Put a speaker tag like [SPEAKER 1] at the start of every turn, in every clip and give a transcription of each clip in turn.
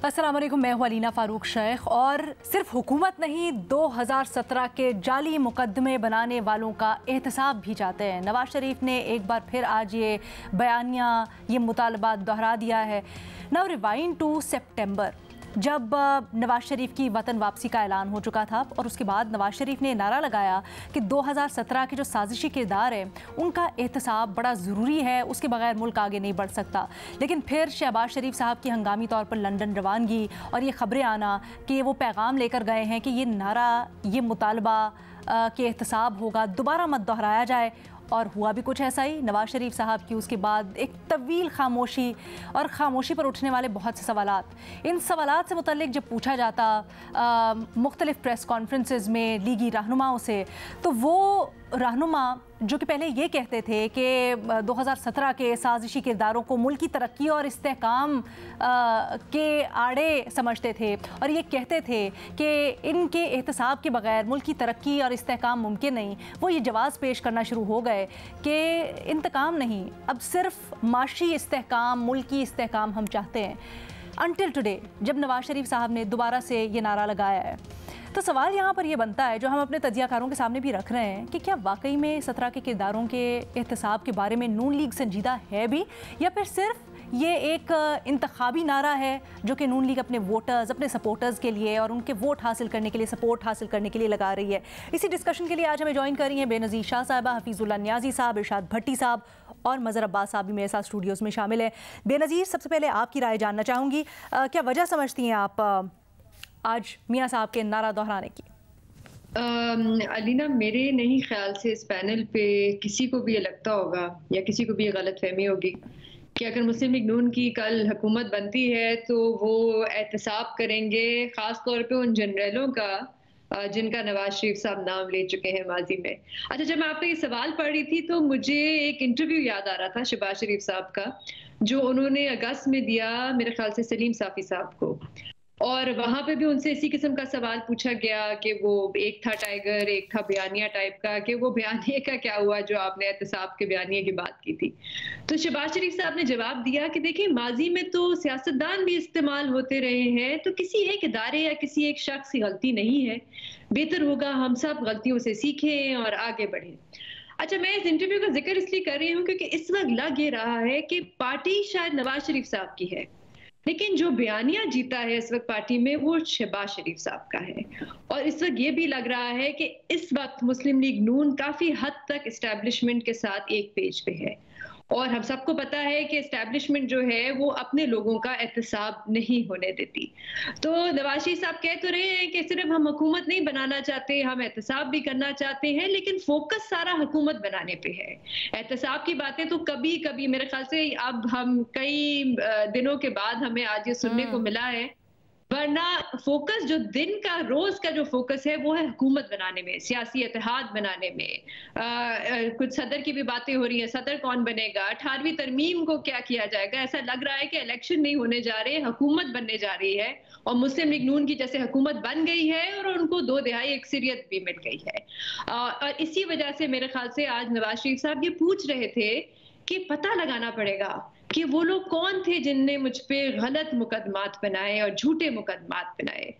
[SPEAKER 1] अस्सलाम वालेकुम, मैं हूं अलीना फ़ारूक शेख। और सिर्फ हुकूमत नहीं, 2017 के जाली मुकदमे बनाने वालों का एहतसाब भी चाहते हैं। नवाज शरीफ ने एक बार फिर आज ये बयानिया, ये मुतालबा दोहरा दिया है। नाउ रिवाइंड टू सितंबर, जब नवाज शरीफ की वतन वापसी का ऐलान हो चुका था और उसके बाद नवाज शरीफ ने नारा लगाया कि 2017 के जो साजिशी किरदार है उनका एहतसाब बड़ा ज़रूरी है, उसके बगैर मुल्क आगे नहीं बढ़ सकता। लेकिन फिर शहबाज शरीफ साहब की हंगामी तौर पर लंदन रवानगी और ये खबरें आना कि वो पैगाम लेकर गए हैं कि ये नारा, ये मुतालबा के एहतसाब होगा, दोबारा मत दोहराया जाए। और हुआ भी कुछ ऐसा ही। नवाज शरीफ साहब की उसके बाद एक तवील खामोशी, और ख़ामोशी पर उठने वाले बहुत से सवालात। इन सवालात से मुतल्लिक जब पूछा जाता मुख्तलिफ़ प्रेस कॉन्फ्रेंसेस में लीगी रहनुमाओं से, तो वो रहनुमा जो कि पहले ये कहते थे कि 2017 के साजिशी किरदारों को मुल्क की तरक्की और इस्तेहकाम के आड़े समझते थे और ये कहते थे कि इनके एहतसाब के बगैर मुल्क की तरक्की और इस्तेहकाम मुमकिन नहीं, वो ये जवाज़ पेश करना शुरू हो गए कि इंतकाम नहीं, अब सिर्फ माशी इस्तेहकाम, मुल्की इस्तेहकाम हम चाहते हैं। अनटिल टुडे, जब नवाज शरीफ साहब ने दोबारा से ये नारा लगाया है, तो सवाल यहाँ पर यह बनता है, जो हम अपने तजियाकारों के सामने भी रख रहे हैं, कि क्या वाकई में 17 के किरदारों के एहतसाब के बारे में नून लीग संजीदा है भी, या फिर सिर्फ ये एक इंतखाबी नारा है जो कि नून लीग अपने वोटर्स, अपने सपोर्टर्स के लिए और उनके वोट हासिल करने के लिए, सपोर्ट हासिल करने के लिए लगा रही है। इसी डिस्कशन के लिए आज हमें ज्वाइन कर रही हैं बेनज़ीर शाह साहिबा, हफीज़ुल्लाह नियाज़ी साहब, इरशाद भट्टी साहब और मज़हर अब्बास साहब भी मेरे साथ स्टूडियोज़ में शामिल हैं। बेनज़ीर, सबसे पहले आपकी राय जानना चाहूँगी, क्या वजह समझती हैं आप आज मियाँ साहब के नारा दोहराने की?
[SPEAKER 2] अलीना, मेरे नहीं ख्याल से इस पैनल पे किसी को भी ये लगता होगा या किसी को भी ये गलत फहमी होगी कि अगर मुस्लिम लीग नून की कल हुकूमत बनती है तो वो एहतसाब करेंगे, ख़ास तौर पे उन जनरलों का जिनका नवाज शरीफ साहब नाम ले चुके हैं माजी में। अच्छा, जब मैं आपका ये सवाल पढ़ रही थी तो मुझे एक इंटरव्यू याद आ रहा था शहबाज शरीफ साहब का, जो उन्होंने अगस्त में दिया मेरे ख्याल से सलीम साफ़ी साहब को, और वहां पे भी उनसे इसी किस्म का सवाल पूछा गया कि वो एक था टाइगर, एक था बयानिया टाइप का, कि वो बयानिया का क्या हुआ जो आपने एहतसाब के बयानिया की बात की थी। तो शहबाज शरीफ साहब ने जवाब दिया कि देखिए, माजी में तो सियासतदान भी इस्तेमाल होते रहे हैं, तो किसी एक इदारे या किसी एक शख्स की गलती नहीं है, बेहतर होगा हम सब गलतियों से सीखें और आगे बढ़ें। अच्छा, मैं इस इंटरव्यू का जिक्र इसलिए कर रही हूँ क्योंकि इस वक्त लग ये रहा है कि पार्टी शायद नवाज शरीफ साहब की है, लेकिन जो बयानिया जीता है इस वक्त पार्टी में वो शहबाज शरीफ साहब का है। और इस वक्त ये भी लग रहा है कि इस वक्त मुस्लिम लीग नून काफी हद तक एस्टैब्लिशमेंट के साथ एक पेज पे है, और हम सबको पता है कि एस्टैब्लिशमेंट जो है वो अपने लोगों का एहतसाब नहीं होने देती। तो नवाज शरीफ साहब कह तो रहे हैं कि सिर्फ हम हुकूमत नहीं बनाना चाहते, हम एहतसाब भी करना चाहते हैं, लेकिन फोकस सारा हुकूमत बनाने पे है। एहतसाब की बातें तो कभी कभी मेरे ख्याल से अब हम कई दिनों के बाद हमें आज ये सुनने को मिला है, वरना फोकस जो दिन का, रोज का जो फोकस है वो है हुकूमत बनाने में, सियासी इत्तेहाद बनाने में। कुछ सदर की भी बातें हो रही है, सदर कौन बनेगा, 18वीं तरमीम को क्या किया जाएगा। ऐसा लग रहा है कि इलेक्शन नहीं होने जा रहे, हुकूमत बनने जा रही है, और मुस्लिम लीग नून की जैसे हुकूमत बन गई है और उनको 2/3 अक्सरियत भी मिल गई है। और इसी वजह से मेरे ख्याल से आज नवाज शरीफ साहब ये पूछ रहे थे कि पता लगाना पड़ेगा कि वो लोग कौन थे जिनने मुझ पे गलत मुकदमात बनाए और झूठे मुकदमात बनाए,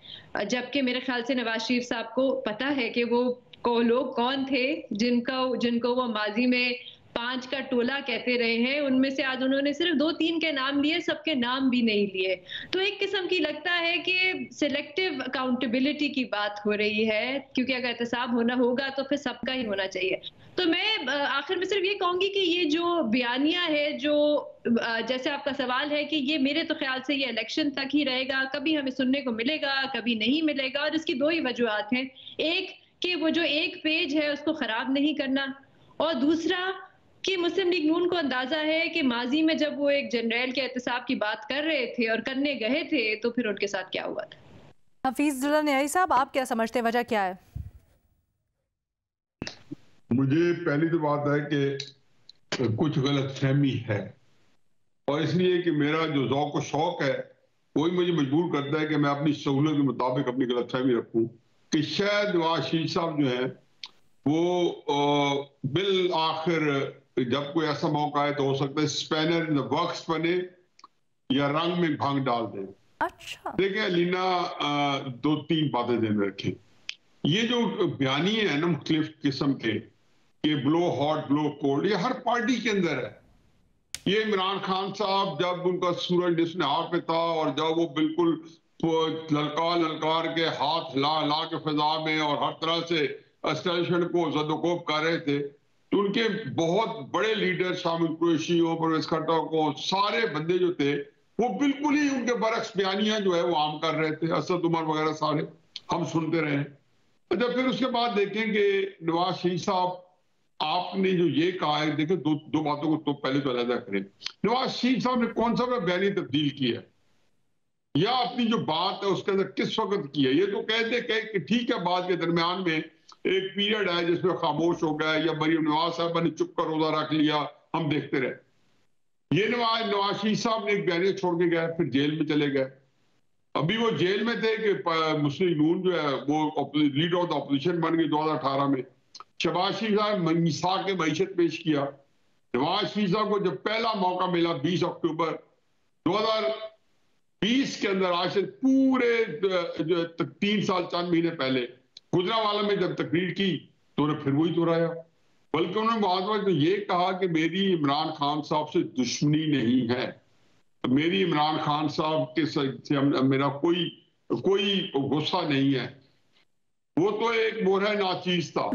[SPEAKER 2] जबकि मेरे ख्याल से नवाज शरीफ साहब को पता है कि वो लोग कौन थे जिनको वो माजी में 5 का टोला कहते रहे हैं। उनमें से आज उन्होंने सिर्फ 2-3 के नाम लिए, सबके नाम भी नहीं लिए। तो एक किस्म की लगता है कि सिलेक्टिव अकाउंटेबिलिटी की बात हो रही है, क्योंकि अगर एहतसाब होना होगा तो फिर सबका ही होना चाहिए। तो मैं आखिर में सिर्फ ये कहूंगी कि ये जो बयानिया है, जो जैसे आपका सवाल है कि ये मेरे तो ख्याल से ये इलेक्शन तक ही रहेगा, कभी हमें सुनने को मिलेगा, कभी नहीं मिलेगा, और इसकी 2 ही वजूहत हैं। एक, कि वो जो एक पेज है उसको खराब नहीं करना, और दूसरा कि मुस्लिम लीग नून को अंदाजा है कि माजी में जब वो एक जनरल के एहतसाब की बात कर रहे थे और करने गए थे तो फिर उनके साथ क्या हुआ था।
[SPEAKER 1] हफीजुल्लाह नियाज़ी साहब, आप क्या समझते हैं, वजह क्या है?
[SPEAKER 3] मुझे पहली तो बात है कि कुछ गलतफहमी है, और इसलिए कि मेरा जो ज़ौक़ और शौक़ है वही मुझे मजबूर करता है कि मैं अपनी सहूलत के मुताबिक अपनी गलतफहमी रखूं कि शायद नवाज शरीफ साहब जो है वो बिल आखिर जब कोई ऐसा मौका है तो हो सकता है स्पैनर इन द वर्क्स बने या रंग में भंग डाल दें।
[SPEAKER 1] अच्छा
[SPEAKER 3] देखिए अलीना, दो तीन बातें ध्यान में रखें। ये जो बयानी है ना मुख्तलिफ किस्म के, ये ब्लो हॉट ब्लो कोल्ड, ये हर पार्टी के अंदर है। ये इमरान खान साहब जब उनका सूरज निस्नहा पे था और जब वो बिल्कुल ललकार ललकार के हाथ हिला हिला के फिजा में और हर तरह से एस्टेब्लिशमेंट को जदोकोब कर रहे थे, तो उनके बहुत बड़े लीडर शामिल कुरैशियों, परवेज खट्टर को, सारे बंदे जो थे वो बिल्कुल ही उनके बरक्स बयानियां जो है वो आम कर रहे थे। असद उमर वगैरह सारे हम सुनते रहे। अच्छा, फिर उसके बाद देखेंगे नवाज शरीफ साहब, आपने जो ये कहा है, देखिए दो बातों को तो पहले तो अलग करें। नवाज शरीफ साहब ने कौन सा बयानी तब्दील किया है या अपनी जो बात है उसके अंदर किस वक्त की है? ये तो कहते कि ठीक है, बात के दरमियान में एक पीरियड है जिसमें खामोश हो गया या मरीम नवाज साहब ने चुप कर रोजा रख लिया, हम देखते रहे। ये नवाज शरीफ साहब ने एक बयानी छोड़ के गए, फिर जेल में चले गए। अभी वो जेल में थे कि मुस्लिम नून जो है वो लीडर ऑफ द ऑपोजिशन बन गई 2018 में। शहबाज शरीफ साहब मिसाक के मईशत पेश किया। नवाज शरीफ साहब को जब पहला मौका मिला 20 अक्टूबर 2020 के अंदर, आज से पूरे 3 साल 4 महीने पहले गुजरांवाला में जब तकरीर की तो उन्हें फिर वही दोहराया। बल्कि उन्होंने बहुत तो ये कहा कि मेरी इमरान खान साहब से दुश्मनी नहीं है, मेरी इमरान खान साहब के से मेरा कोई गुस्सा नहीं है। वो तो एक मोहरा नाचीज था।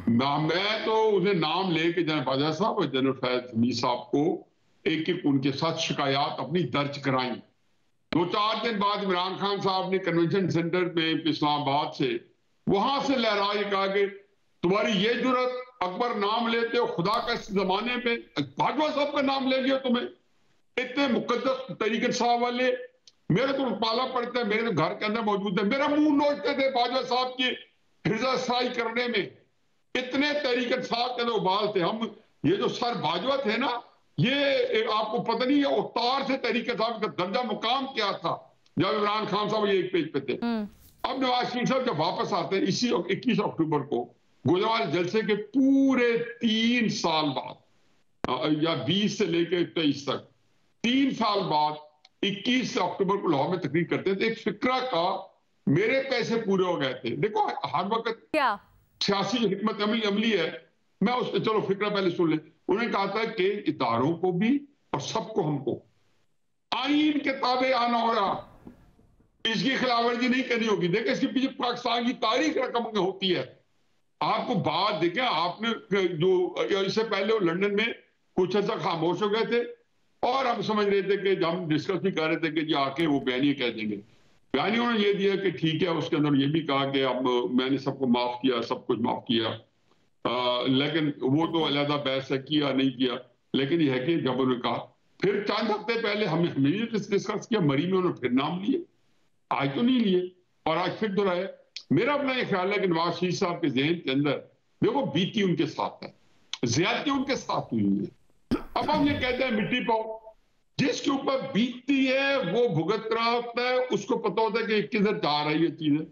[SPEAKER 3] मैं तो उन्हें नाम लेके जनरल बाजा साहब और जनरल फैज हमीद साहब को एक एक उनके साथ शिकायत अपनी दर्ज कराई। 2-4 दिन बाद इमरान खान साहब ने कन्वेंशन सेंटर में इस्लामाबाद से वहां से लहरा के कहा कि तुम्हारी ये जुर्रत, अकबर नाम लेते हो खुदा का इस जमाने में, बाजवा साहब का नाम ले लिया तुम्हें, इतने मुकद्दस तरीके साहब वाले, मेरे तो पाला पड़ता है, मेरे तो घर के अंदर मौजूद है, मेरा मुंह नोचते थे बाजवा साहब की हिर्जासाई करने में, इतने तरीके साहब के अंदर उबाल थे हम। ये जो सर बाजवा थे ना, ये आपको पता नहीं है उतार से तरीके साहब का दर्जा मुकाम क्या था जब इमरान खान साहब ये एक पेज पे थे। अब नवाज शरीफ साहब जब वापस आते हैं इसी 21 अक्टूबर को गुजरात जलसे के पूरे 3 साल बाद या 20 से लेकर 23 तक 3 साल बाद 21 अक्टूबर को लाहौर में तकरीर करते थे। एक फिक्रा का मेरे पैसे पूरे हो गए थे। देखो हर वक्त क्या सियासी जो हिकमत अमली है, मैं उस चलो फिक्रा पहले सुन ले। उन्होंने कहा था कि इदारों को भी और सबको हमको आईन के ताबे आना होगा, इसकी खिलाफवर्जी नहीं करनी होगी। देखिए इसके पीछे पाकिस्तान की तारीख रकम होती है। आपको बात देखें, आपने जो इससे पहले वो लंदन में कुछ ऐसा खामोश हो गए थे और हम समझ रहे थे कि हम डिस्कस भी कर रहे थे कि जी आके वो बयानी कह देंगे। बयानी उन्होंने ये दिया कि ठीक है, उसके अंदर ये भी कहा कि अब मैंने सबको माफ किया, सब कुछ माफ किया। लेकिन वो तो अलहदा बहस है, किया नहीं किया। लेकिन यह है कि जब उन्होंने कहा, फिर चंद हफ्ते पहले हमने डिस्कस किया, मरी में उन्होंने फिर नाम लिए, आज तो नहीं लिए और आज फिर दोहराया। मेरा अपना ये ख्याल है कि नवाज शरीफ साहब के जहन के अंदर देखो बीती उनके साथ है, ज्यादती उनके साथ हुई है। अब हम ये कहते हैं मिट्टी पाओ, जिसके ऊपर बीतती है वो भुगत रहा होता है, उसको पता होता है कि किधर जा रही है चीजें।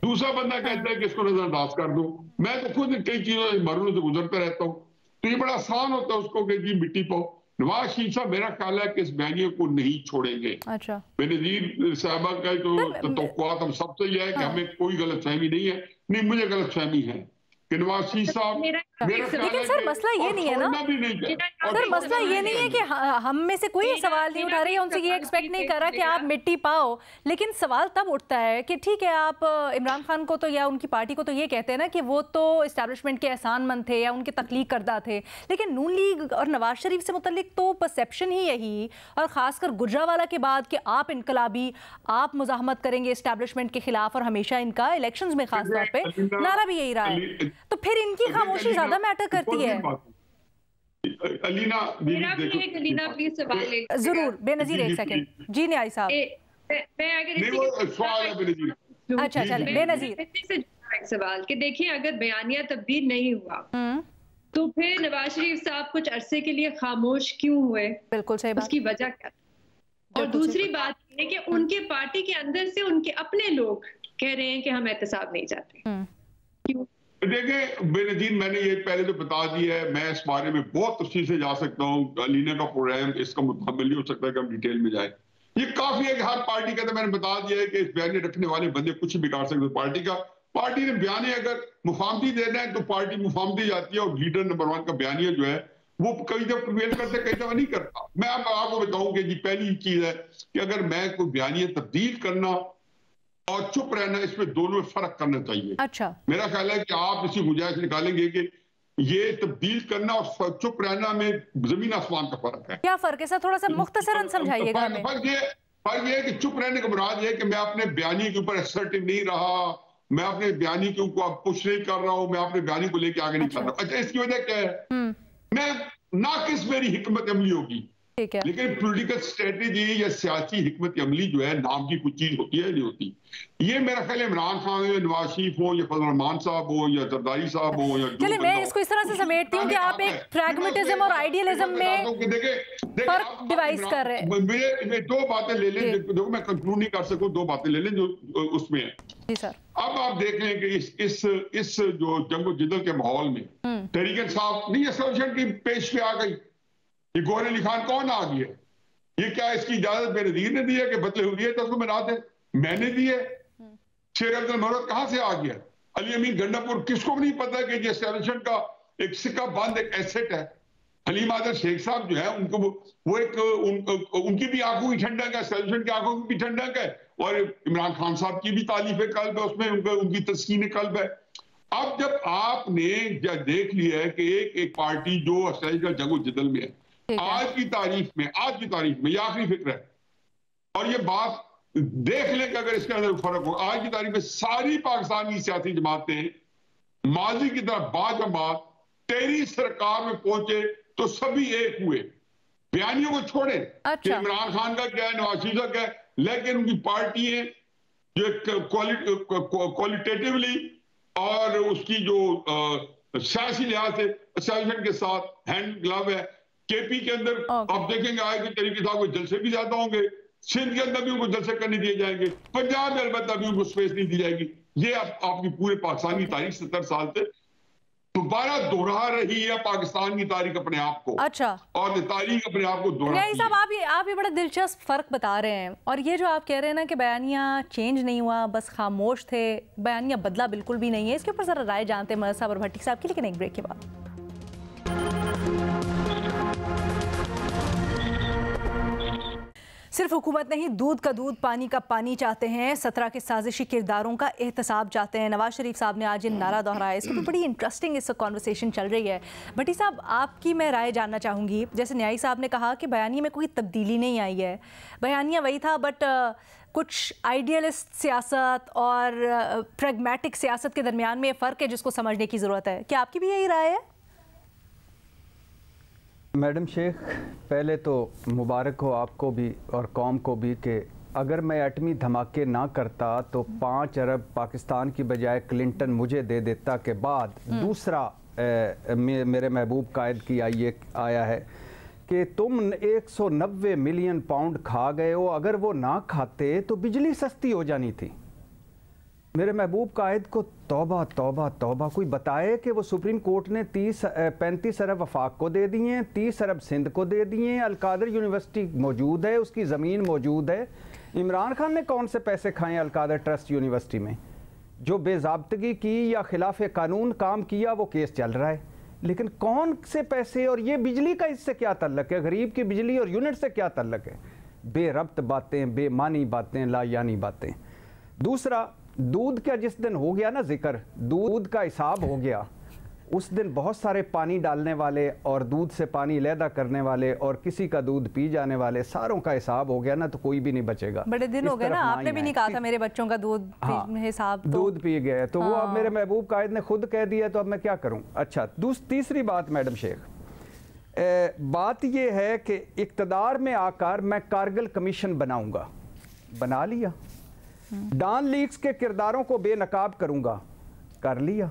[SPEAKER 3] दूसरा बंदा कहता है कि इसको नजरअंदाज कर दो। मैं तो खुद कई चीजों से मरने से गुजरता रहता हूँ, तो ये बड़ा आसान होता है उसको कि जी मिट्टी पाओ। नवाज शरीफ साहब मेरा ख्याल है कि इस बयानियों को नहीं छोड़ेंगे। अच्छा, बेनजीर साहबा का तो हम सबसे यह है कि हमें कोई गलतफहमी नहीं है। नहीं, मुझे गलतफहमी है कि नवाज शरीफ साहब,
[SPEAKER 1] लेकिन सर मसला ये नहीं है ना, सर मसला ये नहीं है कि हम में से कोई सवाल नहीं उठा रही है, उनसे ये एक्सपेक्ट नहीं कर रहा कि आप मिट्टी पाओ। लेकिन सवाल तब उठता है कि ठीक है, आप इमरान खान को तो या उनकी पार्टी को तो ये कहते हैं ना कि वो तो इस्टेब्लिशमेंट के एहसानमंद थे या उनके तख्लीक करदा थे, लेकिन नून लीग और नवाज शरीफ से मुतल्लिक तो परसेप्शन ही यही, और खासकर गुजरांवाला के बाद कि आप इनकलाबी, आप मुजाहमत करेंगे इस्टेब्लिशमेंट के खिलाफ, और हमेशा इनका इलेक्शंस में खास तौर पे नारा भी यही रहा है। तो फिर इनकी खामोशी ज्यादा मैटर करती है।
[SPEAKER 3] अलीना
[SPEAKER 2] प्लीज सवाल ले
[SPEAKER 1] जरूर बेनजीर, एक सेकंड जी। न्याय साहब,
[SPEAKER 2] मैं अगर
[SPEAKER 3] सवाल है बेनजीर।
[SPEAKER 1] अच्छा चले बेनजीर,
[SPEAKER 2] एक सवाल कि देखिए, अगर बयानिया तब्दील नहीं हुआ तो फिर नवाज शरीफ साहब कुछ अरसे के लिए खामोश क्यों हुए? बिल्कुल सही बात, उसकी वजह क्या? और दूसरी बात है कि उनके पार्टी के अंदर से उनके अपने लोग कह रहे हैं कि हम एहतसाब नहीं चाहते, क्यों?
[SPEAKER 3] देखिए बेनजीर, मैंने ये पहले तो बता दिया है, मैं इस बारे में बहुत तफसील से जा सकता हूँ। अलीना का प्रोग्राम इसका मुताबिक नहीं हो सकता कि हम डिटेल में जाए। ये काफी है कि हर पार्टी का, तो मैंने बता दिया है कि इस बयानी रखने वाले बंदे कुछ बिगाड़ सकते पार्टी का। पार्टी ने बयानी अगर मुफाहमती देना है तो पार्टी मुफाहमती जाती है, और लीडर नंबर 1 का बयानिया जो है वो कई दफा प्रिवेल करते, कई दफा नहीं करता। मैं अब आपको बताऊं कि जी पहली चीज है कि अगर मैं कोई बयानिया तब्दील करना और चुप रहना, इसमें दोनों में फर्क करना चाहिए।
[SPEAKER 1] अच्छा,
[SPEAKER 3] मेरा ख्याल है कि आप इसी गुंजाइश निकालेंगे कि ये तब्दील करना और चुप रहना में जमीन आसमान का फर्क है।
[SPEAKER 1] क्या फर्क है सर? थोड़ा सा मुख्तसरन समझाइएगा हमें।
[SPEAKER 3] फर्क ये है कि चुप रहने का मुराद है कि मैं अपने बयानी के ऊपर असर्टिव नहीं रहा, मैं अपने बयानी के ऊपर पुश नहीं कर रहा हूं, मैं अपने बयानी को लेके आगे नहीं कर रहा हूं। अच्छा, इसकी वजह क्या है? मैं नाकिस मेरी हिकमत अमली होगी,
[SPEAKER 1] ठीक है,
[SPEAKER 3] लेकिन पॉलिटिकल स्ट्रेटेजी या सियासी हिकमत अमली जो है नाम की कुछ चीज होती है नहीं होती। ये मेरा ख्याल है इमरान खान हो, नवाज शरीफ हो, या फजल रहमान साहब हो, या जरदारी साहब हो, या
[SPEAKER 1] चलिए मैं इसको इस तरह से समेटती हूँ कि आप एक प्रैग्मेटिज्म और आइडियलिज्म में फर्क डिवाइस कर रहे हैं।
[SPEAKER 3] मेरे दो बातें ले लें, देखो मैं कंक्लूड नहीं कर सकूं, दो बातें ले लें जो उसमें है।
[SPEAKER 1] जी सर।
[SPEAKER 3] अब आप देख लें कि इस जो जंगो जिदल के माहौल में तहरीक इंसाफ नहीं एसोसिएशन की पेश पे आ गई। ये गौहर अली खान कौन आ गया? ये क्या इसकी इजाजत बेनजीर ने दी है कि बदले हुर्रियत उसको मनात है? मैंने दी है। शेर अब्दुल महमूद कहां से आ गया? अली अमीन गंडापुर, किसको नहीं पता कि ये एस्टेब्लिशमेंट का एक सिक्का बंद एक एसेट है। हलीम आदर शेख साहब जो है उनको वो एक उनकी भी आंखों की ठंडक है, एस्टेब्लिशमेंट की आंखों की भी ठंडक है, और इमरान खान साहब की भी तालीफ कल्ब है, उसमें उनकी तस्कीन कल्ब है। अब जब आपने देख लिया है कि एक पार्टी जो एस्टेब्लिशमेंट जंगो जिदल में है, आज की तारीख में ये आखिरी फिक्र है, और ये बात देख लें कि अगर इसके अंदर फर्क हो, आज की तारीख में सारी पाकिस्तानी सियासी जमातें माजी की तरफ बात तेरी सरकार में पहुंचे तो सभी एक हुए। बयानियों को छोड़े कि इमरान खान का क्या है, नवाज शरीफ का क्या है, लेकिन उनकी पार्टी है जो क्वालिटेटिवली और उसकी जो सियासी लिहाज से एस्टेब्लिशमेंट के साथ हैंड ग्लव है। केपी के अंदर आप देखेंगे आएगी तरीके साहब को जलसे भी ज्यादा होंगे, सिंध के अंदर भी उनको जलसे करने दिए जाएंगे, पंजाब में अलबत्ता भी उनको स्पेस नहीं दी जाएगी। ये आपकी पूरे पाकिस्तान की तारीख 70 साल से दोबारा दोहरा रही है पाकिस्तान की तारीख अपने आप को।
[SPEAKER 1] अच्छा, और
[SPEAKER 3] तारीख अपने आप को दोहराती है।
[SPEAKER 1] साहब आप ये बड़ा दिलचस्प फर्क बता रहे हैं, और ये जो आप कह रहे हैं ना कि बयानिया चेंज नहीं हुआ, बस खामोश थे, बयानिया बदला बिल्कुल भी नहीं है, इसके ऊपर जरा राय जानते हैं मदद साहब और भट्टी साहब की, लेकिन एक ब्रेक के बाद। सिर्फ हुकूमत नहीं, दूध का दूध पानी का पानी चाहते हैं, 17 के साजिशी किरदारों का एहतसाब चाहते हैं। नवाज शरीफ साहब ने आज ये नारा दोहराया, इसकी भी बड़ी इंटरेस्टिंग इस कॉन्वर्सेशन चल रही है। भट्टी साहब, आपकी मैं राय जानना चाहूँगी। जैसे न्यायी साहब ने कहा कि बयानिया में कोई तब्दीली नहीं आई है, बयानिया वही था, बट कुछ आइडियलिस्ट सियासत और प्रैग्मेटिक सियासत के दरमियान में फ़र्क है जिसको समझने की ज़रूरत है। क्या आपकी भी यही राय है?
[SPEAKER 4] मैडम शेख, पहले तो मुबारक हो आपको भी और कौम को भी कि अगर मैं एटमी धमाके ना करता तो 5 अरब पाकिस्तान की बजाय क्लिंटन मुझे दे देता के बाद दूसरा मेरे महबूब कायद की आया है कि तुम 190 मिलियन पाउंड खा गए हो, अगर वो ना खाते तो बिजली सस्ती हो जानी थी। मेरे महबूब कायद को तौबा तौबा तौबा, कोई बताए कि वो सुप्रीम कोर्ट ने 35 अरब वफाक को दे दिए, 30 अरब सिंध को दे दिए, अलकादर यूनिवर्सिटी मौजूद है, उसकी ज़मीन मौजूद है। इमरान खान ने कौन से पैसे खाए अलकादर ट्रस्ट यूनिवर्सिटी में? जो बेज़ाब्तगी की या खिलाफ कानून काम किया वो केस चल रहा है, लेकिन कौन से पैसे, और ये बिजली का इससे क्या तल्लक है? गरीब की बिजली और यूनिट से क्या तल्लक है? बेरब्त बातें, बेमानी बातें, लायानी बातें। दूसरा, दूध का जिस दिन हो गया ना जिक्र, दूध का हिसाब हो गया, उस दिन बहुत सारे पानी डालने वाले और दूध से पानी अलहदा करने वाले और किसी का दूध पी जाने वाले, सारों का हिसाब हो गया ना, तो कोई भी नहीं बचेगा।
[SPEAKER 1] बड़े दिन हो गए ना, आपने भी नहीं कहा था मेरे बच्चों का दूध हिसाब,
[SPEAKER 4] दूध पी गए तो वो अब मेरे महबूब कायद ने खुद कह दिया, तो अब मैं क्या करूं। अच्छा, तीसरी बात मैडम शेख, बात ये है कि इक़्तिदार में आकर मैं कारगिल कमीशन बनाऊंगा, बना लिया। डॉन लीक्स के किरदारों को बेनकाब करूंगा, कर लिया।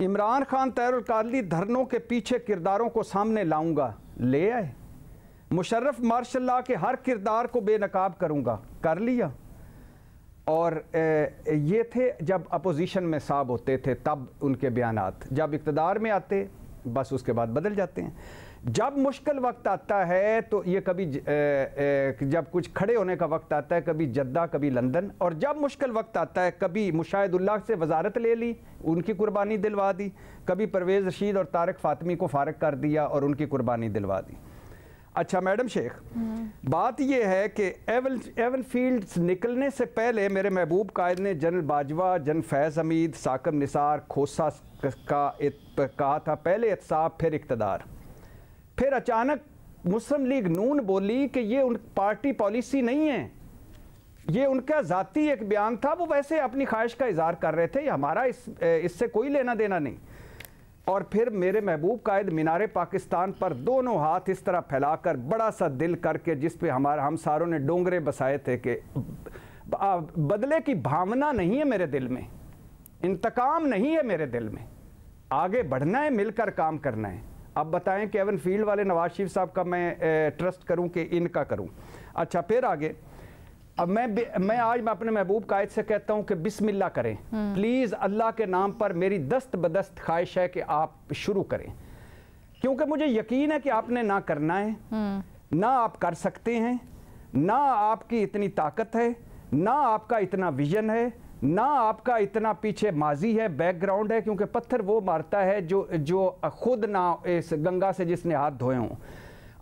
[SPEAKER 4] इमरान खान तैरुल कादरी धरनों के पीछे किरदारों को सामने लाऊंगा, ले आए। मुशर्रफ मार्शल लॉ के हर किरदार को बेनकाब करूंगा, कर लिया। और ये थे जब अपोजिशन में साहब होते थे तब उनके बयानात, जब इक़्तिदार में आते बस उसके बाद बदल जाते हैं। जब मुश्किल वक्त आता है तो ये कभी जब कुछ खड़े होने का वक्त आता है, कभी जद्दा कभी लंदन, और जब मुश्किल वक्त आता है कभी मुशाहिदुल्लाह से वजारत ले ली, उनकी कुर्बानी दिलवा दी, कभी परवेज़ रशीद और तारिक फातमी को फारग कर दिया और उनकी कुर्बानी दिलवा दी। अच्छा मैडम शेख, बात यह है कि एवन फील्ड्स निकलने से पहले मेरे महबूब कायद ने जनरल बाजवा, जनरल फैज़ हमीद, साकिब निसार, खोसा का कहा था पहले एहतसाब फिर इक़्तिदार। फिर अचानक मुस्लिम लीग नून बोली कि ये उन पार्टी पॉलिसी नहीं है, ये उनका ज़ाती एक बयान था, वो वैसे अपनी ख्वाहिश का इज़हार कर रहे थे, हमारा इससे कोई लेना देना नहीं। और फिर मेरे महबूब कायद मीनारे पाकिस्तान पर दोनों हाथ इस तरह फैलाकर बड़ा सा दिल करके, जिस पे हम सारों ने डोंगरे बसाए थे कि बदले की भावना नहीं है मेरे दिल में, इंतकाम नहीं है मेरे दिल में, आगे बढ़ना है, मिलकर काम करना है। अब बताएं कि एवन फील्ड वाले नवाज शरीफ साहब का मैं ट्रस्ट करूं कि इनका करूं। अच्छा फिर आगे, अब मैं आज मैं अपने महबूब कायद से कहता हूं कि बिस्मिल्लाह करें प्लीज़, अल्लाह के नाम पर मेरी दस्त बदस्त ख्वाहिश है कि आप शुरू करें, क्योंकि मुझे यकीन है कि आपने ना करना है, ना आप कर सकते हैं, ना आपकी इतनी ताकत है, ना आपका इतना विजन है, ना आपका इतना पीछे माजी है, बैकग्राउंड है, क्योंकि पत्थर वो मारता है जो खुद ना इस गंगा से जिसने हाथ धोए हों।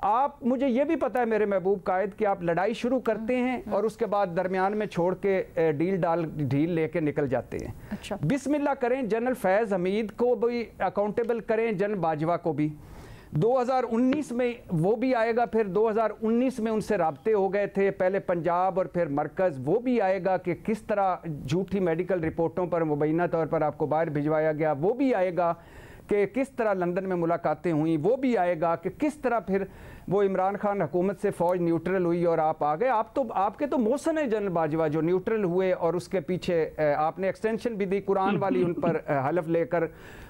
[SPEAKER 4] आप, मुझे ये भी पता है मेरे महबूब कायद कि आप लड़ाई शुरू करते हैं और उसके बाद दरमियान में छोड़ के ढील लेके निकल जाते हैं।
[SPEAKER 1] अच्छा।
[SPEAKER 4] बिस्मिल्लाह करें, जनरल फैज़ हमीद को भी अकाउंटेबल करें, जनरल बाजवा को भी। 2019 में वो भी आएगा, फिर 2019 में उनसे राब्ते हो गए थे, पहले पंजाब और फिर मरकज़, वो भी आएगा कि किस तरह झूठी मेडिकल रिपोर्टों पर मुबैना तौर पर आपको बाहर भिजवाया गया, वो भी आएगा कि किस तरह लंदन में मुलाकातें हुई, वो भी आएगा कि किस तरह फिर वो इमरान खान हुकूमत से फ़ौज न्यूट्रल हुई और आप आ गए। आपके तो मौसन है जनरल बाजवा जो न्यूट्रल हुए, और उसके पीछे आपने एक्सटेंशन भी दी कुरान वाली उन पर हलफ लेकर,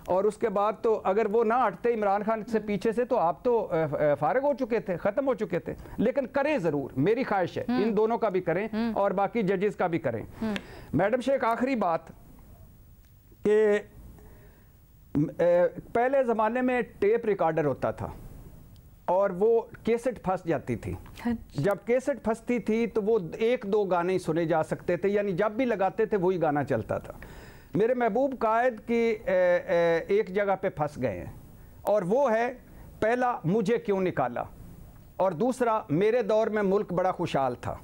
[SPEAKER 4] और उसके बाद तो अगर वो ना हटते इमरान खान से पीछे से तो आप तो फारिग हो चुके थे, ख़त्म हो चुके थे। लेकिन करें ज़रूर, मेरी ख्वाहिश है इन दोनों का भी करें और बाकी जजेस का भी करें। मैडम शेख, आखिरी बात कि पहले ज़माने में टेप रिकॉर्डर होता था और वो कैसेट फंस जाती थी। जब कैसेट फंसती थी तो वो एक दो गाने ही सुने जा सकते थे, यानी जब भी लगाते थे वही गाना चलता था। मेरे महबूब कायद की एक जगह पे फंस गए हैं, और वो है पहला मुझे क्यों निकाला, और दूसरा मेरे दौर में मुल्क बड़ा खुशहाल था।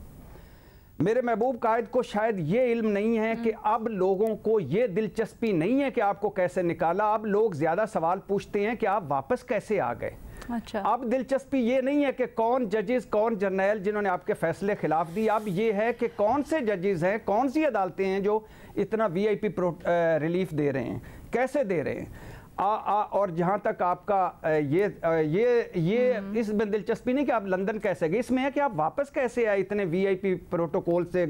[SPEAKER 4] मेरे महबूब कायद को शायद ये इल्म नहीं है कि अब लोगों को ये दिलचस्पी नहीं है कि आपको कैसे निकाला, अब लोग ज़्यादा सवाल पूछते हैं कि आप वापस कैसे आ गए।
[SPEAKER 1] अच्छा।
[SPEAKER 4] अब दिलचस्पी ये नहीं है कि कौन जजेस, कौन जर्नैल जिन्होंने आपके फैसले खिलाफ दी, अब ये है कि कौन से जजेस हैं, कौन सी अदालतें हैं जो इतना VIP रिलीफ दे रहे हैं, कैसे दे रहे हैं। और जहाँ तक आपका ये इसमें दिलचस्पी नहीं कि आप लंदन कैसे गए, इसमें है कि आप वापस कैसे आए इतने VIP प्रोटोकॉल से,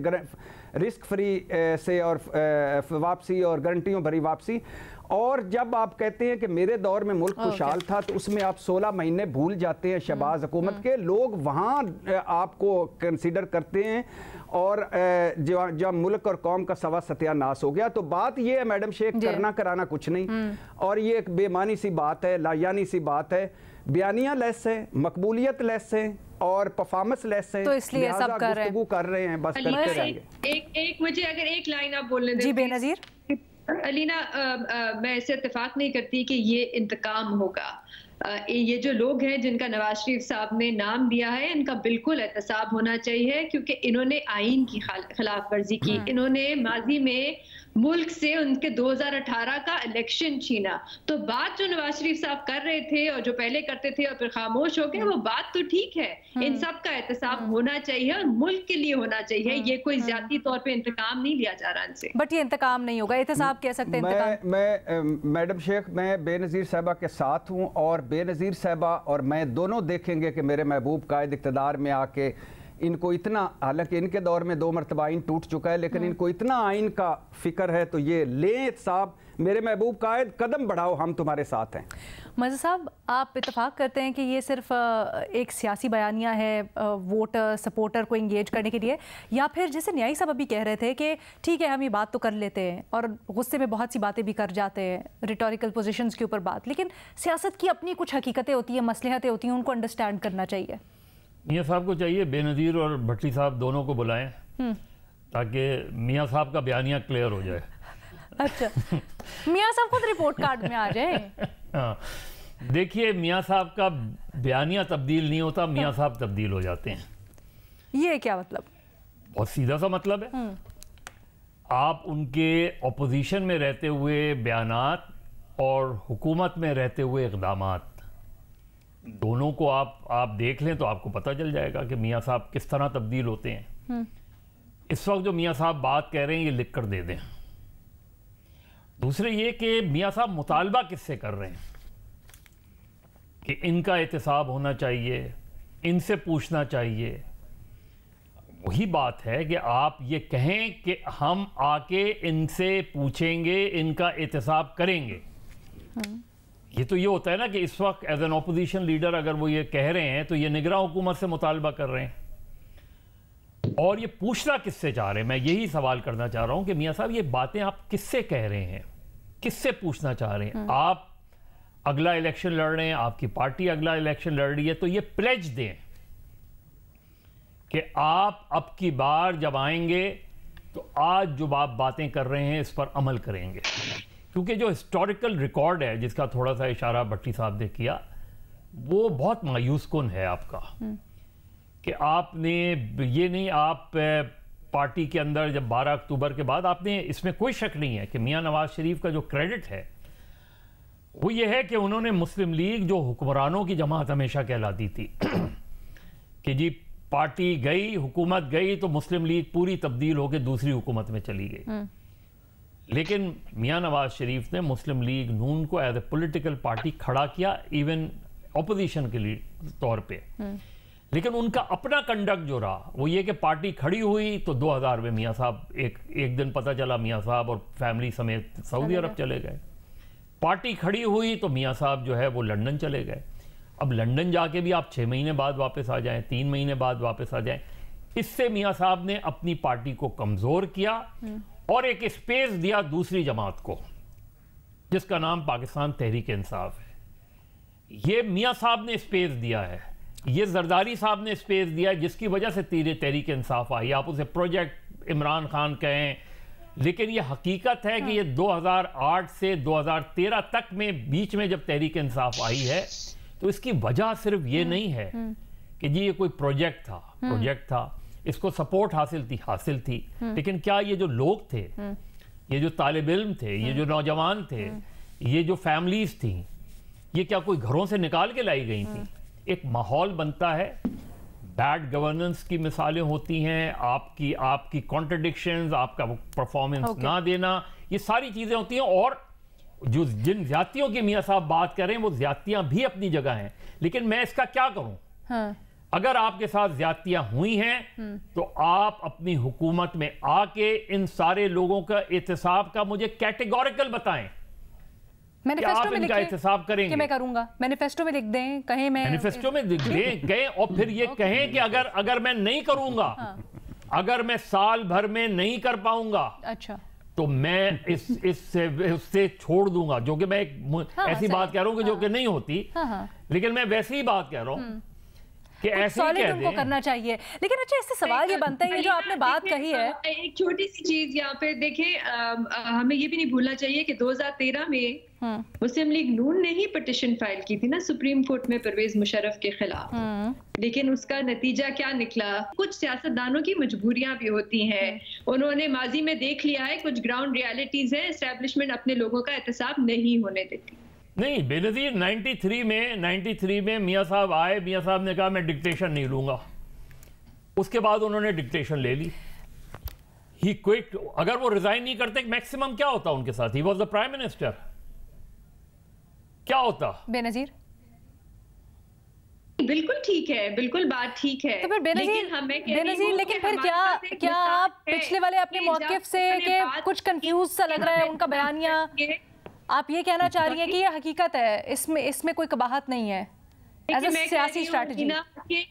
[SPEAKER 4] रिस्क फ्री से और वापसी और गारंटियों भरी वापसी। और जब आप कहते हैं कि मेरे दौर में मुल्क खुशहाल था, तो उसमें आप 16 महीने भूल जाते हैं शहबाज हुकूमत के, लोग वहाँ आपको कंसीडर करते हैं, और जब मुल्क और कौम का सवा सत्यानाश हो गया। तो बात ये है मैडम शेख, करना कराना कुछ नहीं, और ये एक बेमानी सी बात है, लायानी सी बात है, बयानियाँ लेस है, मकबूलियत लेस है और परफॉर्मेंस लेस है,
[SPEAKER 1] तो इसलिए सब
[SPEAKER 4] कर रहे हैं, बस करते रहेंगे।
[SPEAKER 2] एक मुझे अगर एक लाइन आप बोलने दें।
[SPEAKER 1] जी बेनज़ीर।
[SPEAKER 2] अलीना, मैं इससे इत्तेफाक नहीं करती कि ये इंतकाम होगा। ये जो लोग हैं जिनका नवाज शरीफ साहब ने नाम दिया है, इनका बिल्कुल एहतसाब होना चाहिए, क्योंकि इन्होंने आइन की खिलाफ वर्जी की। इन्होंने माजी में मुल्क से उनके 2018 का इलेक्शन छीना। तो बात जो नवाज शरीफ साहब कर रहे थे और जो पहले करते थे और फिर खामोश हो गए, वो बात तो ठीक है, इन सब का एहतसाब होना चाहिए और मुल्क के लिए होना चाहिए। ये कोई ज्यादा तौर पे इंतकाम नहीं लिया जा रहा इनसे।
[SPEAKER 1] बट ये इंतकाम नहीं होगा, एहतसाब कह सकते हैं।
[SPEAKER 4] मैं मैडम शेख, मैं बेनज़ीर साहबा के साथ हूँ, और बेनज़ीर साहबा और मैं दोनों देखेंगे कि मेरे महबूब कायद इक़्तिदार में आके इनको इतना, हालांकि इनके दौर में 2 मरतबा आइन टूट चुका है, लेकिन इनको इतना आइन का फिक्र है तो ये लें साहब, मेरे महबूब कायद, कदम बढ़ाओ, हम तुम्हारे साथ हैं।
[SPEAKER 1] मज़हर साहब, आप इत्तेफाक करते हैं कि ये सिर्फ एक सियासी बयानिया है वोटर सपोर्टर को इंगेज करने के लिए, या फिर जैसे न्यायी साहब अभी कह रहे थे कि ठीक है हम ये बात तो कर लेते हैं और गुस्से में बहुत सी बातें भी कर जाते हैं, रिटोरिकल पोजीशंस के ऊपर बात, लेकिन सियासत की अपनी कुछ हकीकतें होती हैं, मसलहतें होती हैं, उनको अंडरस्टैंड करना चाहिए।
[SPEAKER 5] मियाँ साहब को चाहिए बेनज़ीर और भट्टी साहब दोनों को बुलाएं ताकि मियाँ साहब का बयानिया क्लियर हो जाए।
[SPEAKER 1] अच्छा, मियाँ साहब खुद रिपोर्ट कार्ड में आ जाए।
[SPEAKER 5] हाँ, देखिए मियाँ साहब का बयानिया तब्दील नहीं होता, मियाँ साहब तब्दील हो जाते हैं।
[SPEAKER 1] ये क्या मतलब?
[SPEAKER 5] बहुत सीधा सा मतलब है। आप उनके ऑपोजिशन में रहते हुए बयानात और हुकूमत में रहते हुए इक़दामात दोनों को आप देख लें तो आपको पता चल जाएगा कि मियाँ साहब किस तरह तब्दील होते हैं। इस वक्त जो मियाँ साहब बात कह रहे हैं ये लिख कर दे दें। दूसरे ये कि मियाँ साहब मुतालबा किससे कर रहे हैं कि इनका एहतसाब होना चाहिए, इनसे पूछना चाहिए। वही बात है कि आप ये कहें कि हम आके इनसे पूछेंगे, इनका एहतसाब करेंगे। ये तो ये होता है ना कि इस वक्त एज एन ऑपोजिशन लीडर अगर वो ये कह रहे हैं तो ये निगरान हुकूमत से मुतालबा कर रहे हैं। और ये पूछना किससे चाह रहे हैं, मैं यही सवाल करना चाह रहा हूं कि मियाँ साहब ये बातें आप किससे कह रहे हैं, किससे पूछना चाह रहे हैं? आप अगला इलेक्शन लड़ रहे हैं, आपकी पार्टी अगला इलेक्शन लड़ रही है, तो ये प्लेज दें कि आप अब की बार जब आएंगे तो आज जो आप बातें कर रहे हैं इस पर अमल करेंगे। क्योंकि जो हिस्टोरिकल रिकॉर्ड है जिसका थोड़ा सा इशारा भट्टी साहब ने किया वो बहुत मायूस कुन है आपका, कि आपने ये नहीं, आप पार्टी के अंदर जब 12 अक्टूबर के बाद आपने, इसमें कोई शक नहीं है कि मियां नवाज शरीफ का जो क्रेडिट है वो ये है कि उन्होंने मुस्लिम लीग जो हुक्मरानों की जमात हमेशा कहलाती थी कि जी पार्टी गई, हुकूमत गई तो मुस्लिम लीग पूरी तब्दील होकर दूसरी हुकूमत में चली गई। लेकिन मियां नवाज शरीफ ने मुस्लिम लीग नून को एज ए पॉलिटिकल पार्टी खड़ा किया, इवन ऑपोजिशन के लिए तौर पे। लेकिन उनका अपना कंडक्ट जो रहा वो ये कि पार्टी खड़ी हुई तो 2000 में मियां साहब एक दिन पता चला मियां साहब और फैमिली समेत सऊदी अरब चले गए। पार्टी खड़ी हुई तो मियां साहब जो है वो लंदन चले गए। अब लंदन जाके भी आप 6 महीने बाद वापस आ जाएं, 3 महीने बाद वापस आ जाएं, इससे मियां साहब ने अपनी पार्टी को कमजोर किया और एक स्पेस दिया दूसरी जमात को जिसका नाम पाकिस्तान तहरीक इंसाफ है। ये मियां साहब ने स्पेस दिया है, ये जरदारी साहब ने स्पेस दिया जिसकी वजह से तहरीक इंसाफ आई। आप उसे प्रोजेक्ट इमरान खान कहें, लेकिन ये हकीकत है कि ये 2008 से 2013 तक में बीच में जब तहरीक इंसाफ आई है तो इसकी वजह सिर्फ ये नहीं है कि जी ये कोई प्रोजेक्ट था, इसको सपोर्ट हासिल थी, लेकिन क्या ये जो लोग थे, ये जो तालिब इल्म थे, ये जो नौजवान थे, ये जो फैमिलीज थी, ये क्या कोई घरों से निकाल के लाई गई थी? एक माहौल बनता है, बैड गवर्नेंस की मिसालें होती हैं, आपकी कॉन्ट्रडिक्शंस, आपका परफॉर्मेंस ना देना, ये सारी चीजें होती हैं। और जो जिन ज्यादतियों की मियां साहब बात कर रहे हैं वो ज्यादतियां भी अपनी जगह हैं, लेकिन मैं इसका क्या करूं? हाँ। अगर आपके साथ ज्यादतियां हुई हैं तो आप अपनी हुकूमत में आके इन सारे लोगों का एहतसाब का मुझे कैटेगोरिकल बताएं।
[SPEAKER 1] मैनिफेस्टो में लिखें
[SPEAKER 5] एहतसाब करेंगे
[SPEAKER 1] कि मैं करूंगा, मैनिफेस्टो में लिख दें, कहें मैं
[SPEAKER 5] मैनिफेस्टो में लिख दें, कहें, और फिर ये कहें कि अगर मैं नहीं करूंगा, अगर मैं साल भर में नहीं कर पाऊंगा, अच्छा, तो मैं उससे छोड़ दूंगा, जो कि मैं ऐसी बात कह रहा हूं कि जो कि नहीं होती, लेकिन मैं वैसी ही बात कह रहा हूं कि ऐसे ही कह दें,
[SPEAKER 1] करना चाहिए। लेकिन अच्छा, इससे सवाल ये बनता है, ये जो आपने बात कही है,
[SPEAKER 2] एक छोटी सी चीज यहाँ पे देखें, हमें ये भी नहीं भूलना चाहिए कि 2013 में मुस्लिम लीग नून ने ही पिटिशन फाइल की थी ना सुप्रीम कोर्ट में परवेज मुशर्रफ के खिलाफ, लेकिन उसका नतीजा क्या निकला? कुछ सियासतदानों की मजबूरियां भी होती हैं, उन्होंने माजी में देख लिया है कुछ ग्राउंड रियलिटीज है, एस्टेब्लिशमेंट अपने लोगों का एहतसाब नहीं होने देती।
[SPEAKER 5] नहीं, बेनज़ीर 93 में मियां साहब आए, मियां साहब ने कहा मैं डिक्टेशन नहीं लूंगा, उसके बाद उन्होंने डिक्टेशन ले ली, ही क्विट। अगर वो रिजाइन नहीं करते मैक्सिमम क्या होता उनके साथ? He was the prime minister, क्या होता
[SPEAKER 2] बेनज़ीर? बिल्कुल ठीक है, बिल्कुल बात ठीक है।
[SPEAKER 1] तो फिर बेनज़ीर लेकिन फिर क्या आप पिछले वाले अपने मौक़िफ़ से कि कुछ कंफ्यूज सा लग रहा है उनका बयानिया, आप ये कहना चाह रही हैं कि ये हकीकत है, इसमें कोई कबाहत नहीं है एज अ सियासी स्ट्रैटेजी?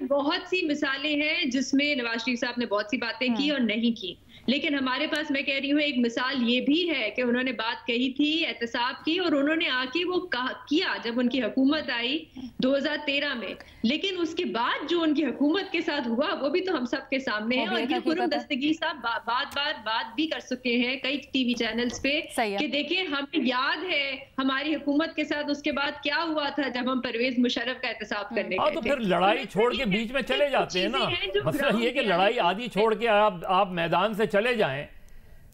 [SPEAKER 2] बहुत सी मिसालें हैं जिसमें नवाज शरीफ साहब ने बहुत सी बातें की और नहीं की, लेकिन हमारे पास मैं कह रही हूँ एक मिसाल ये भी है कि उन्होंने बात कही थी एहतसाब की और उन्होंने आके वो किया जब उनकी हुकूमत आई 2013 में, लेकिन उसके बाद जो उनकी हुकूमत के साथ हुआ वो भी तो हम सब के सामने है। और ये खुर्रम दस्तगीर साहब बात भी कर चुके हैं कई टीवी चैनल्स पे कि देखिए हमें याद है हमारी हुकूमत के साथ उसके बाद क्या हुआ था जब हम परवेज मुशर्रफ का एहतसाब करने गए थे।
[SPEAKER 5] तो फिर लड़ाई छोड़ के बीच में चले जाते हैं ना, मसला ये कि लड़ाई आधी छोड़ के आप मैदान से चले जाएं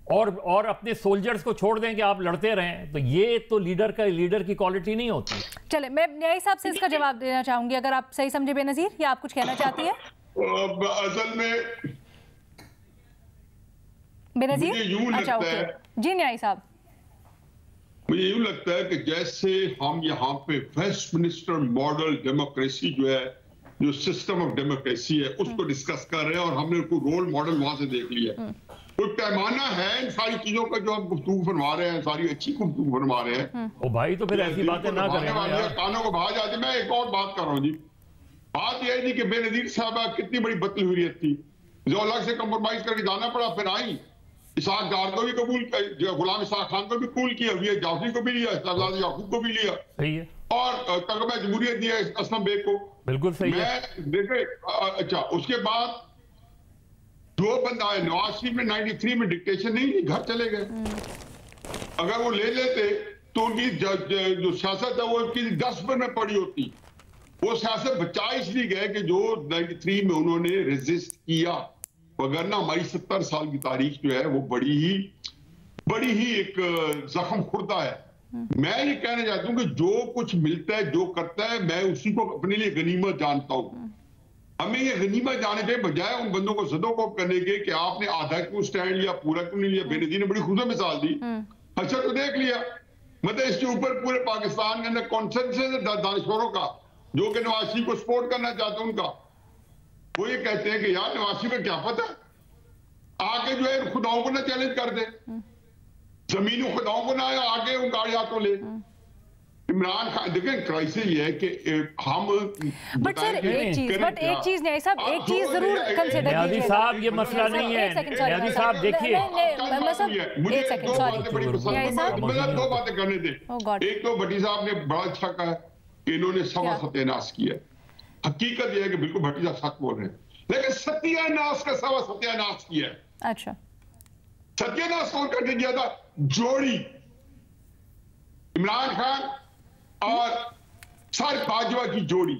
[SPEAKER 5] और अपने सोल्जर्स को छोड़ दें कि आप लड़ते रहें, तो ये तो लीडर की क्वालिटी नहीं होती। चले,
[SPEAKER 1] मैं न्यायी साहब से इसका जवाब देना चाहूंगी, अगर आप सही समझे बेनज़ीर, या आप कुछ कहना चाहती हैं?
[SPEAKER 3] असल में
[SPEAKER 1] बेनज़ीर, अच्छा ओके जी न्यायी साहब,
[SPEAKER 3] मुझे यूं लगता है कि जैसे हम यहाँ पे वेस्टमिनिस्टर मॉडल डेमोक्रेसी जो है, जो सिस्टम ऑफ डेमोक्रेसी है, उसको डिस्कस कर रहे हैं और हमने उनको रोल मॉडल वहां से देख लिया। कोई पैमाना है इन सारी चीजों का जो हम गुफ्तगू फरमा रहे हैं, सारी अच्छी गुफ्तगू फरमा रहे हैं।
[SPEAKER 5] ओ भाई तो फिर ऐसी बातें ना करें यार,
[SPEAKER 3] कानों को बाहर जाते। मैं एक और बात कर रहा हूँ जी, बात यह थी कि बेनज़ीर साहब कितनी बड़ी बदतमीजियत थी, जो अलग से कंप्रोमाइज करके जाना पड़ा। फिर आई इसहाक डार को भी कबूल, गुलाम इसहाक खान को भी कबूल किया, जाफरी को भी लिया, शहजाद याकूब को भी लिया,
[SPEAKER 5] सही है, और
[SPEAKER 3] तगमा जमहूरियत दिया असलम बेग को,
[SPEAKER 5] बिल्कुल सही है।
[SPEAKER 3] देखे अच्छा, उसके बाद जो बंदा है नवाज शरीफ ने 93 में डिक्टेशन नहीं दी, घर चले गए। अगर वो ले लेते तो उनकी जो सियासत है वो उनकी डस्टबिन में पड़ी होती। वो सियासत बचा इसलिए गए कि जो 93 में उन्होंने रेजिस्ट किया, वगरना हमारी 70 साल की तारीख जो है वो बड़ी ही एक जख्म खुर्दा है। मैं ये कहना चाहता हूं कि जो कुछ मिलता है, जो करता है, मैं उसी को अपने लिए गनीमत जानता हूं। हमें ये गनीमत जाने के बजाय उन बंदों को सदोकोप करने के कि आपने आधा क्यों स्टैंड लिया, पूरा क्यों नहीं लिया। बेनज़ीर ने बड़ी खूबसूरत मिसाल दी, अच्छा तो देख लिया, मतलब इसके ऊपर पूरे पाकिस्तान के अंदर कॉन्सेंसस है दानिशवरों का जो कि नवाज शरीफ को सपोर्ट करना चाहते हैं। उनका वो ये कहते हैं कि यार नवाज शरीफ को क्या पता, आगे जो है खुदाओं को ना चैलेंज कर दे, जमीनी खुदाओं को ना आगे उनका तो ले। इमरान खान देखें, क्राइसिस ये है कि हम
[SPEAKER 1] बट सर एक चीज न्यायी साहब, एक चीज जरूर कंसीडर
[SPEAKER 5] कीजिए साहब, ये मसला नहीं है न्यायी साहब, देखिए
[SPEAKER 3] मुझे
[SPEAKER 1] एक सेकंड, सॉरी
[SPEAKER 3] दो बातें करने दे। एक तो भट्टी साहब ने बड़ा अच्छा कहा कि इन्होंने सवा सत्यानाश किया। हकीकत यह है कि बिल्कुल भट्टी साहब सच बोल रहे हैं, लेकिन सत्यानाश का सवा सत्यानाश किया।
[SPEAKER 1] अच्छा,
[SPEAKER 3] सत्यानाश कौन करके किया था? जोड़ी इमरान खान और सर बाजवा की जोड़ी।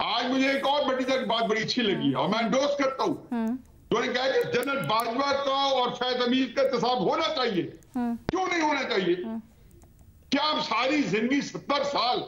[SPEAKER 3] आज मुझे एक और बड़ी बात बड़ी अच्छी लगी और मैं एंडोर्स करता हूं, उन्होंने कहा कि जनरल बाजवा का और फैज हमीद का इंतखाब होना चाहिए। क्यों नहीं होना चाहिए? क्या हम सारी जिंदगी 70 साल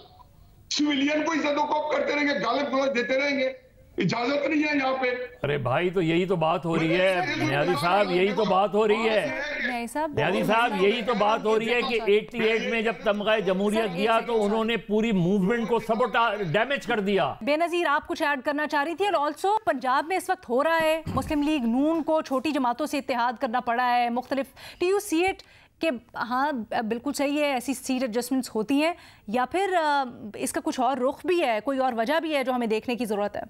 [SPEAKER 3] सिविलियन को इज्जत करते रहेंगे, गालिब गलौज देते रहेंगे? इजाजत नहीं है यहाँ पे।
[SPEAKER 5] अरे भाई तो यही तो बात हो रही है न्याजी साहब, यही तो बात हो रही है न्याजी साहब, यही तो बात हो रही है कि 88 में जब तमगा जमहूरियत दिया तो उन्होंने पूरी मूवमेंट को सब डैमेज कर दिया।
[SPEAKER 1] बेनज़ीर आप कुछ ऐड करना चाह रही थी? और ऑल्सो पंजाब में इस वक्त हो रहा है, मुस्लिम लीग नून को छोटी जमातों से इत्तेहाद करना पड़ा है मुख्तलिफ। डू यू सी इट कि हाँ बिल्कुल सही है, ऐसी सीट एडजस्टमेंट्स होती हैं, या फिर इसका कुछ और रुख भी है, कोई और वजह भी है जो हमें देखने की ज़रूरत है?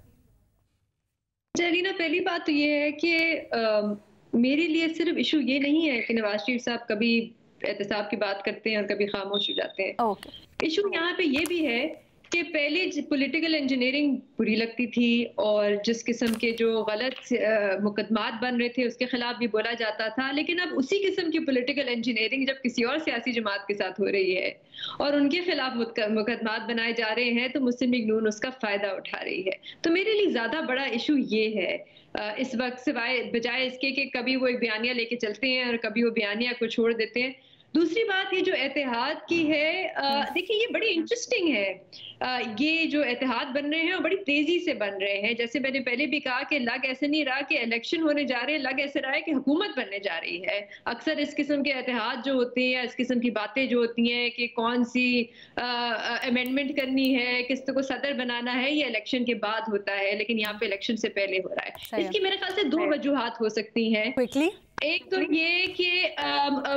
[SPEAKER 2] जरीना, पहली बात तो ये है कि मेरे लिए सिर्फ इशू ये नहीं है कि नवाज शरीफ साहब कभी एहतसाब की बात करते हैं और कभी खामोश हो जाते हैं। इशू यहाँ पे ये भी है कि पहले पॉलिटिकल इंजीनियरिंग बुरी लगती थी और जिस किस्म के जो गलत मुकदमात बन रहे थे उसके खिलाफ भी बोला जाता था, लेकिन अब उसी किस्म की पॉलिटिकल इंजीनियरिंग जब किसी और सियासी जमात के साथ हो रही है और उनके खिलाफ मुकदमात बनाए जा रहे हैं तो मुस्लिम लीग नून उसका फायदा उठा रही है। तो मेरे लिए ज्यादा बड़ा इशू ये है इस वक्त, सिवाय बजाय इसके कि कभी वो एक बयानिया लेके चलते हैं और कभी वो बयानिया को छोड़ देते हैं। दूसरी बात ये जो एतिहाद की है, देखिए ये बड़ी इंटरेस्टिंग है। ये जो एतिहाद बन रहे हैं वो बड़ी तेजी से बन रहे हैं। जैसे मैंने पहले भी कहा कि लग ऐसे नहीं रहा कि इलेक्शन होने जा रहे हैं, लग ऐसे रहा है कि हुकूमत बनने जा रही है। अक्सर इस किस्म के एतिहाद जो होते हैं, इस किस्म की बातें जो होती हैं कि कौन सी अमेंडमेंट करनी है, किस को सदर बनाना है, ये इलेक्शन के बाद होता है, लेकिन यहाँ पे इलेक्शन से पहले हो रहा है। इसकी मेरे ख्याल से दो वजूहात हो सकती हैं।
[SPEAKER 1] क्विकली,
[SPEAKER 2] एक तो ये कि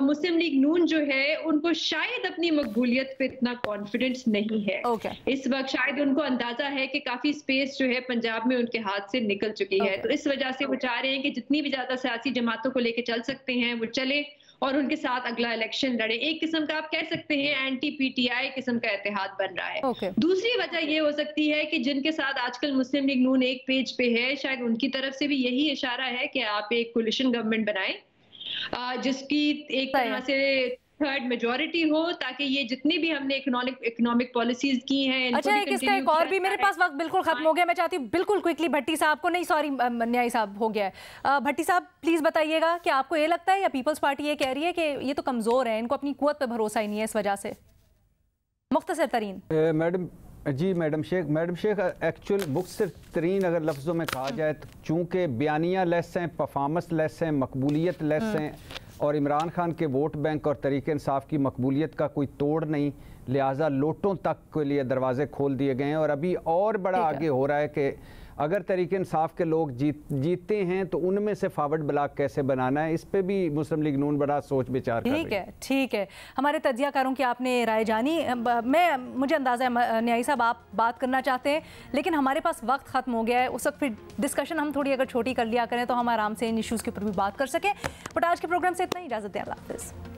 [SPEAKER 2] मुस्लिम लीग नून जो है उनको शायद अपनी मकबूलियत पे इतना कॉन्फिडेंस नहीं है। इस वक्त शायद उनको अंदाजा है कि काफी स्पेस जो है पंजाब में उनके हाथ से निकल चुकी है, तो इस वजह से वो चाह रहे हैं कि जितनी भी ज्यादा सियासी जमातों को लेके चल सकते हैं वो चले और उनके साथ अगला इलेक्शन लड़े। एक किस्म का आप कह सकते हैं एंटी पीटीआई किस्म का इत्तेहाद बन रहा है। दूसरी वजह ये हो सकती है कि जिनके साथ आजकल मुस्लिम लीग नून एक पेज पे है, शायद उनकी तरफ से भी यही इशारा है कि आप एक कोलिशन गवर्नमेंट बनाएं जिसकी एक तरह से थर्ड मेजॉरिटी हो, ताकि ये जितनी भी हमने इकोनॉमिक पॉलिसीज की हैं।
[SPEAKER 1] अच्छा, इसका एक और भी, मेरे पास वक्त बिल्कुल खत्म हो गया, मैं चाहती हूँ बिल्कुल क्विकली भट्टी साहब को, नहीं सॉरी न्यायी साहब हो गया है, भट्टी साहब प्लीज बताइएगा कि आपको ये लगता है या पीपल्स पार्टी ये कह रही है कि ये तो कमजोर है, इनको अपनी कुव्वत पे भरोसा ही नहीं है, इस वजह से मुख्तसर तरीन।
[SPEAKER 4] मैडम शेख एक्चुअल मुख्तसर तरीन अगर लफ्ज़ों में कहा जाए तो चूँकि बयानिया लेस हैं, परफॉर्मेंस लेस हैं, मकबूलियत लेस हैं और इमरान खान के वोट बैंक और तरीके इंसाफ की मकबूलियत का कोई तोड़ नहीं, लिहाजा लोटों तक के लिए दरवाजे खोल दिए गए हैं। और अभी और बड़ा आगे हो रहा है कि अगर तरीके इंसाफ के लोग जीतते हैं तो उनमें से फॉरवर्ड ब्लॉक कैसे बनाना है, इस पे भी मुस्लिम लीग नून बड़ा सोच विचार कर रही है।
[SPEAKER 1] ठीक है, हमारे तज्जियाकारों की आपने राय जानी। मुझे अंदाज़ा है न्यायी साहब आप बात करना चाहते हैं, लेकिन हमारे पास वक्त ख़त्म हो गया है। उस वक्त फिर डिस्कशन हम थोड़ी अगर छोटी कर लिया करें तो हम आराम से इन इशूज़ के ऊपर भी बात कर सकें। बट आज के प्रोग्राम से इतना ही, इजाज़त दें, अल्लाह हाफ़िज़।